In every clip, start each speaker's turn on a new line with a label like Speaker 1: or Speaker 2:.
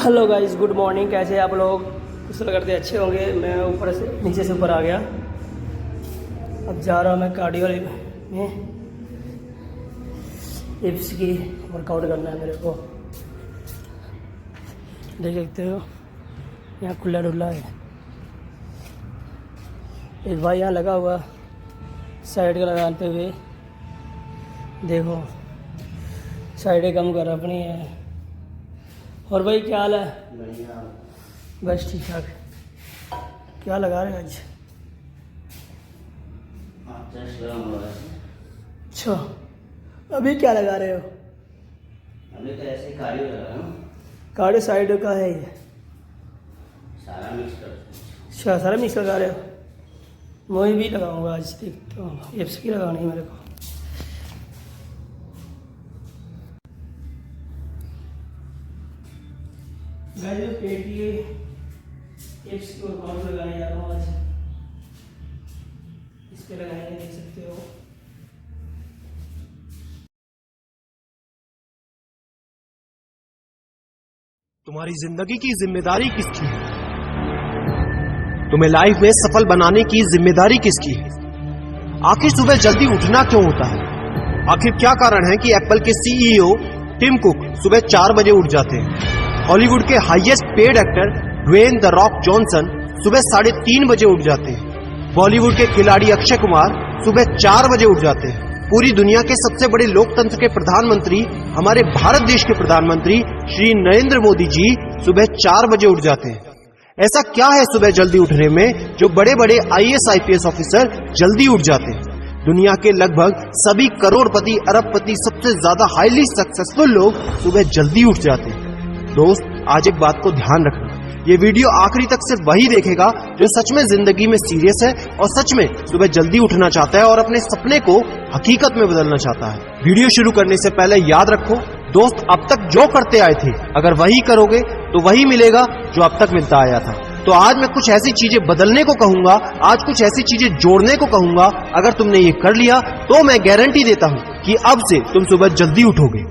Speaker 1: Hello guys, good morning. कैसे आप लोग? कुशल करते अच्छे होंगे। मैं ऊपर से नीचे से ऊपर आ गया। अब जा रहा हूँ मैं कार्डियो में, एप्स की वर्कआउट करना है मेरे को। देख सकते हो यहाँ खुला डुल्ला है। एक भाई यहाँ लगा हुआ साइड का लगाते हुए, देखो साइडें कम कर अपनी है। और भाई क्या हाल है?
Speaker 2: बढ़िया,
Speaker 1: बस ठीक ठाक। क्या लगा रहे हो आज? अच्छा, अभी क्या लगा रहे हो?
Speaker 2: अभी तो ऐसे कार्डियो कर रहा हूँ।
Speaker 1: कार्डियो साइड का है ये?
Speaker 2: सारा मिक्स कर।
Speaker 1: अच्छा, सारा मिक्स लगा रहे हो। मैं भी लगाऊंगा आज, देखता हूँ। एप्स की लगानी है मेरे को। गाइस, पेट की एप्स की वर्कआउट लगाने जा रहा हूँ आज। इस पे लगाएंगे, देख सकते हो।
Speaker 3: तुम्हारी जिंदगी की जिम्मेदारी किसकी है? तुम्हें लाइफ में सफल बनाने की जिम्मेदारी किसकी है? आखिर सुबह जल्दी उठना क्यों होता है? आखिर क्या कारण है कि एप्पल के सीईओ टिम कुक सुबह 4 बजे उठ जाते हैं? हॉलीवुड के highest paid actor Dwayne the Rock Johnson सुबह 3:30 बजे उठ जाते हैं। बॉलीवुड के खिलाड़ी अक्षय कुमार सुबह 4 बजे उठ जाते हैं। पूरी दुनिया के सबसे बड़े लोकतंत्र के प्रधानमंत्री, हमारे भारत देश के प्रधानमंत्री श्री नरेंद्र मोदी जी सुबह 4 बजे उठ जाते हैं। ऐसा क्या है सुबह जल्दी उठने में जो बड़े बड़े आईएएस आईपीएस ऑफिसर जल्दी उठ जाते हैं? दुनिया के लगभग सभी करोड़पति, अरबपति, सबसे ज्यादा हाईली सक्सेसफुल लोग सुबह जल्दी उठ जाते हैं। दोस्त, आज एक बात को ध्यान रखना, ये वीडियो आखिरी तक सिर्फ वही देखेगा जो सच में जिंदगी में सीरियस है और सच में सुबह जल्दी उठना चाहता है और अपने सपने को हकीकत में बदलना चाहता है। वीडियो शुरू करने से पहले याद रखो दोस्त, अब तक जो करते आए थे अगर वही करोगे तो वही मिलेगा जो अब तक मिलता आया था। तो आज मैं कुछ ऐसी चीजें बदलने को कहूंगा, आज कुछ ऐसी चीजें जोड़ने को कहूंगा। अगर तुमने ये कर लिया तो मैं गारंटी देता हूं कि अब से तुम सुबह जल्दी उठोगे।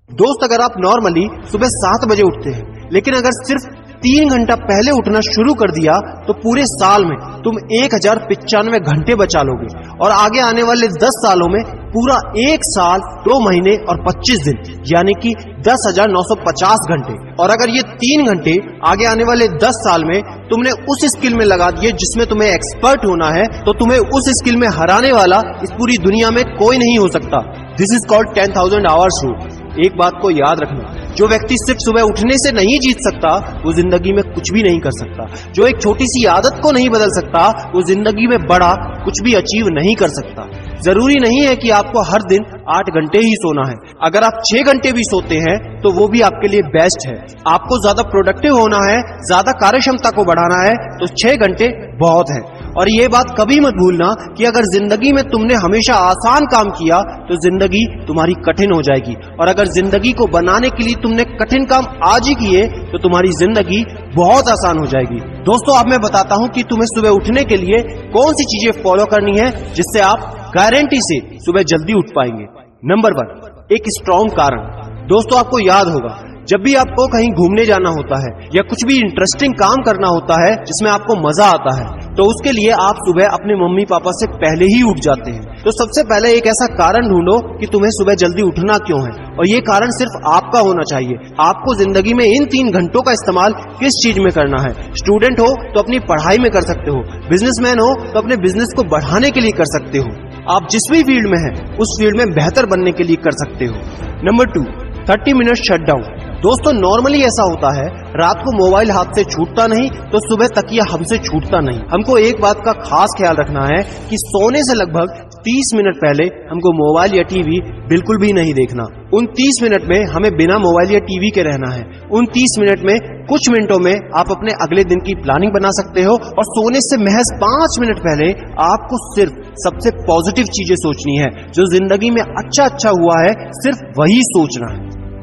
Speaker 3: दोस्त, अगर आप नॉर्मली सुबह 7 बजे उठते हैं, लेकिन अगर सिर्फ 3 घंटा पहले उठना शुरू कर दिया तो पूरे साल में तुम 1095 घंटे बचा लोगे और आगे आने वाले 10 सालों में पूरा 1 साल 2 महीने और 25 दिन यानी कि 10,950 घंटे। और अगर ये 3 घंटे आगे आने वाले 10 साल में तुमने उस स्किल में लगा दिए जिसमें तुम्हें एक्सपर्ट होना है, तो तुम्हें उस स्किल में हराने वाला इस पूरी दुनिया में कोई नहीं हो सकता। This is called 10,000 hours rule. एक बात को याद रखना, जो व्यक्ति सिर्फ सुबह उठने से नहीं जीत सकता वो जिंदगी में कुछ भी नहीं कर सकता। जो एक छोटी सी आदत को नहीं बदल सकता वो जिंदगी में बड़ा कुछ भी अचीव नहीं कर सकता। जरूरी नहीं है कि आपको हर दिन 8 घंटे ही सोना है। अगर आप 6 घंटे भी सोते हैं तो वो भी आपके लिए बेस्ट है। आपको ज्यादा प्रोडक्टिव होना है, ज्यादा कार्य क्षमता को बढ़ाना है तो 6 घंटे बहुत है। और ये बात कभी मत भूलना कि अगर जिंदगी में तुमने हमेशा आसान काम किया तो जिंदगी तुम्हारी कठिन हो जाएगी, और अगर जिंदगी को बनाने के लिए तुमने कठिन काम आज ही किए तो तुम्हारी जिंदगी बहुत आसान हो जाएगी। दोस्तों, अब मैं बताता हूं कि तुम्हें सुबह उठने के लिए कौन सी चीजें फॉलो करनी है जिससे आप गारंटी से सुबह जल्दी उठ पाएंगे। नंबर 1, एक स्ट्रॉन्ग कारण। दोस्तों, आपको याद होगा जब भी आपको कहीं घूमने जाना होता है या कुछ भी इंटरेस्टिंग काम करना होता है जिसमें आपको मजा आता है, तो उसके लिए आप सुबह अपने मम्मी पापा से पहले ही उठ जाते हैं। तो सबसे पहले एक ऐसा कारण ढूंढो कि तुम्हें सुबह जल्दी उठना क्यों है, और ये कारण सिर्फ आपका होना चाहिए। आपको जिंदगी में इन 3 घंटों का इस्तेमाल किस चीज में करना है? स्टूडेंट हो तो अपनी पढ़ाई में कर सकते हो, बिजनेसमैन हो तो अपने बिजनेस को बढ़ाने के लिए कर सकते हो, आप जिस भी फील्ड में हैं उस फील्ड में बेहतर बनने के लिए कर सकते हो। Number 2, 30 minute shutdown. दोस्तों, नॉर्मली ऐसा होता है, रात को मोबाइल हाथ से छूटता नहीं तो सुबह तकिया हमसे छूटता नहीं। हमको एक बात का खास ख्याल रखना है कि सोने से लगभग 30 मिनट पहले हमको मोबाइल या टीवी बिल्कुल भी नहीं देखना। उन 30 मिनट में हमें बिना मोबाइल या टीवी के रहना है। उन 30 मिनट में कुछ मिनटों में आप अपने अगले दिन की प्लानिंग बना सकते हो, और सोने से महज 5 मिनट पहले आपको सिर्फ सबसे पॉजिटिव चीजें सोचनी है। जो जिंदगी में अच्छा हुआ है सिर्फ वही सोचना है।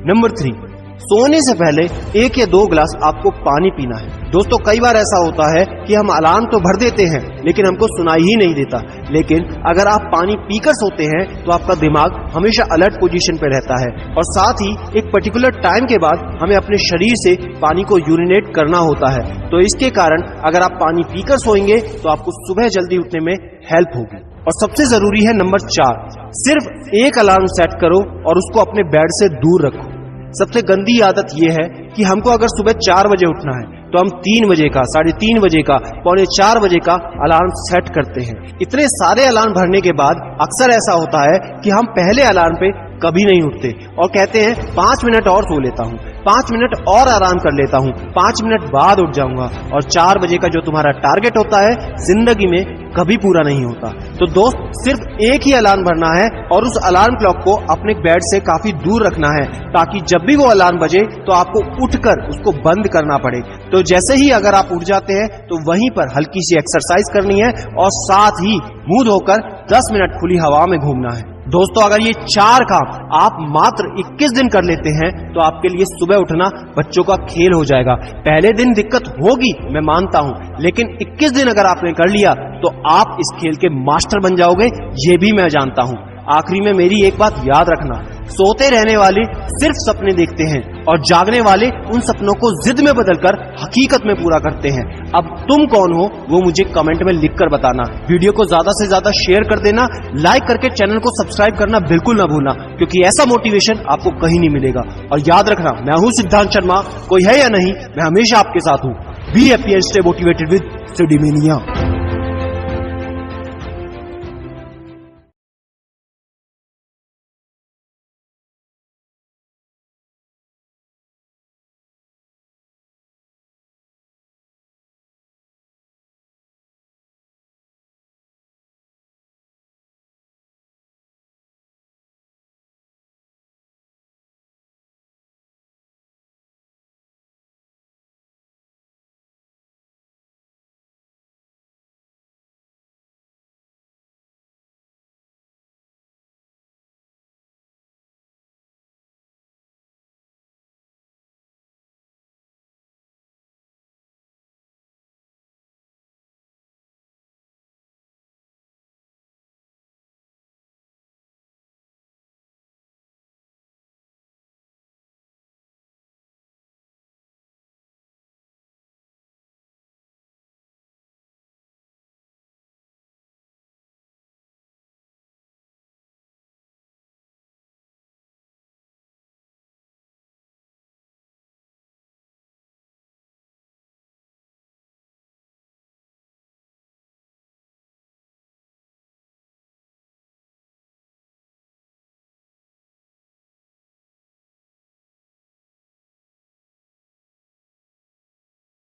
Speaker 3: नंबर 3, सोने से पहले 1 या 2 गिलास आपको पानी पीना है। दोस्तों कई बार ऐसा होता है कि हम अलार्म तो भर देते हैं लेकिन हमको सुनाई ही नहीं देता। लेकिन अगर आप पानी पीकर सोते हैं तो आपका दिमाग हमेशा अलर्ट पोजीशन पे रहता है और साथ ही एक पर्टिकुलर टाइम के बाद हमें अपने शरीर से पानी को यूरिनेट करना होता है। तो इसके कारण अगर आप पानी पीकर सोएंगे तो आपको सुबह जल्दी उठने में हेल्प होगी। और सबसे जरूरी है नंबर 4, सिर्फ एक अलार्म सेट करो और उसको अपने बेड से दूर रखो। सबसे गंदी आदत यह है कि हमको अगर सुबह 4 बजे उठना है तो हम 3 बजे का, 3:30 बजे का, 3:45 बजे का अलार्म सेट करते हैं। इतने सारे अलार्म भरने के बाद अक्सर ऐसा होता है कि हम पहले अलार्म पे कभी नहीं उठते और कहते हैं 5 मिनट और सो लेता हूँ, 5 मिनट और आराम कर लेता हूँ, 5 मिनट बाद उठ जाऊंगा। और 4 बजे का जो तुम्हारा टारगेट होता है जिंदगी में कभी पूरा नहीं होता। तो दोस्त सिर्फ एक ही अलार्म भरना है और उस अलार्म क्लॉक को अपने बेड से काफी दूर रखना है ताकि जब भी वो अलार्म बजे तो आपको उठकर उसको बंद करना पड़े। तो जैसे ही अगर आप उठ जाते हैं तो वहीं पर हल्की सी एक्सरसाइज करनी है और साथ ही मुंह धोकर 10 मिनट खुली हवा में घूमना है। दोस्तों अगर ये 4 काम आप मात्र 21 दिन कर लेते हैं तो आपके लिए सुबह उठना बच्चों का खेल हो जाएगा। पहले दिन दिक्कत होगी मैं मानता हूं, लेकिन 21 दिन अगर आपने कर लिया तो आप इस खेल के मास्टर बन जाओगे, ये भी मैं जानता हूं। आखिरी में मेरी एक बात याद रखना, सोते रहने वाले सिर्फ सपने देखते हैं और जागने वाले उन सपनों को जिद में बदलकर हकीकत में पूरा करते हैं। अब तुम कौन हो वो मुझे कमेंट में लिखकर बताना। वीडियो को ज्यादा से ज्यादा शेयर कर देना, लाइक करके चैनल को सब्सक्राइब करना बिल्कुल ना भूलना, क्योंकि ऐसा मोटिवेशन आपको कहीं नहीं मिलेगा। और याद रखना, मैं हूं सिद्धांत शर्मा, कोई है या नहीं, मैं हमेशा आपके साथ हूं। Be happy and stay motivated with सिडीमेनिया।